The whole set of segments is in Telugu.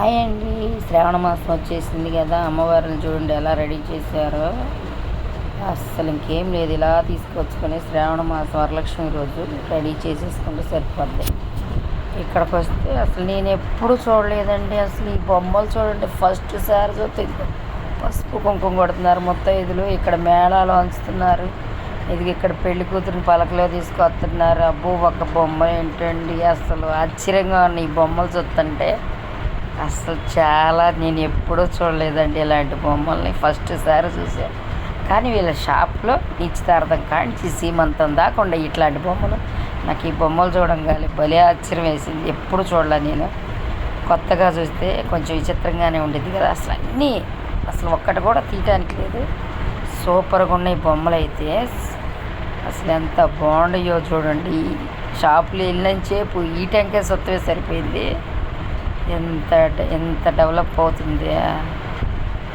హాయ్ అండి. శ్రావణ మాసం వచ్చేసింది కదా, అమ్మవారిని చూడండి ఎలా రెడీ చేశారో. అస్సలు ఇంకేం లేదు, ఇలా తీసుకొచ్చుకొని శ్రావణ మాసం వరలక్ష్మి రోజు రెడీ చేసేసుకుంటే సరిపోద్ది. ఇక్కడికి వస్తే అసలు నేను ఎప్పుడు చూడలేదండి. అసలు ఈ బొమ్మలు చూడండి, ఫస్ట్ సారి చూస్తే పసుపు కుంకుమ కొడుతున్నారు ముత్తైదులు, ఇక్కడ మేళాలు వంచుతున్నారు, ఇది ఇక్కడ పెళ్లి కూతురిని పలకలో తీసుకొస్తున్నారు. అబ్బో ఒక బొమ్మ ఏంటండి, అసలు ఆశ్చర్యంగా ఉన్నాయి ఈ బొమ్మలు చూస్తుంటే. అసలు చాలా నేను ఎప్పుడూ చూడలేదండి ఇలాంటి బొమ్మల్ని, ఫస్ట్ సారి చూసాను. కానీ వీళ్ళ షాప్లో నిశ్చితార్థం కాంచి సీమంతం దాకా ఉండే ఇట్లాంటి బొమ్మలు. నాకు ఈ బొమ్మలు చూడంగానే భలే ఆశ్చర్యం వేసింది, ఎప్పుడు చూడలే నేను. కొత్తగా చూస్తే కొంచెం విచిత్రంగానే ఉండేది కదా. అసలు ఒక్కటి కూడా తీయటానికి లేదు. సూపర్గా ఉన్నాయి బొమ్మలు అయితే. అసలు ఎంత బాగుండయో చూడండి. షాపులో వెళ్ళినంచేపు ఈ టెంకే సొత్తవే సరిపోయింది. ఎంత డెవలప్ అవుతుంది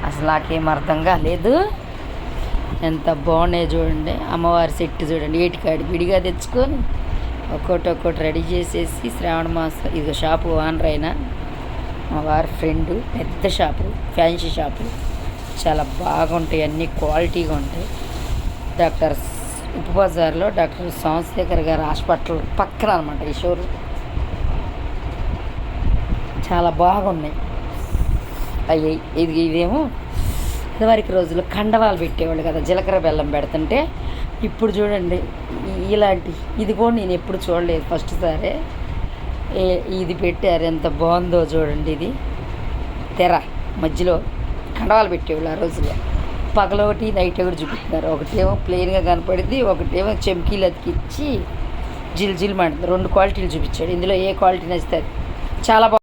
అసలు నాకేం అర్థం కాలేదు. ఎంత బాగున్నాయి చూడండి. అమ్మవారి సెట్ చూడండి, ఏటికాడి విడిగా తెచ్చుకొని ఒక్కొక్కటి రెడీ చేసేసి శ్రావణ మాసం. ఇది షాపు ఓనర్ అయినా మా వారి ఫ్రెండు, పెద్ద షాపు, ఫ్యాన్సీ షాపు, చాలా బాగుంటాయి, అన్నీ క్వాలిటీగా ఉంటాయి. ఉప్పు బజార్లో డాక్టర్ సోమశేఖర్ గారి హాస్పిటల్ పక్కన అనమాట ఈ షోరూమ్. చాలా బాగున్నాయి అయ్యి. ఇదేమో ఇదివరకు రోజుల్లో కండవాలు పెట్టేవాళ్ళు కదా, జీలకర్ర బెల్లం పెడుతుంటే. ఇప్పుడు చూడండి ఇలాంటి, ఇది కూడా నేను ఎప్పుడు చూడలేదు, ఫస్ట్ సారే ఇది పెట్టారు. ఎంత బాగుందో చూడండి. ఇది తెర మధ్యలో కండవాలు పెట్టేవాళ్ళు ఆ రోజుల్లో. పగలొకటి నైట్ ఒకటి చూపిస్తున్నారు. ఒకటేమో ప్లెయిన్గా కనపడింది, ఒకటేమో చెమ్కీలు అతికిచ్చి జిల్ మంటుంది. 2 క్వాలిటీలు చూపించాడు. ఇందులో ఏ క్వాలిటీ నచ్చితే చాలా బాగుంది.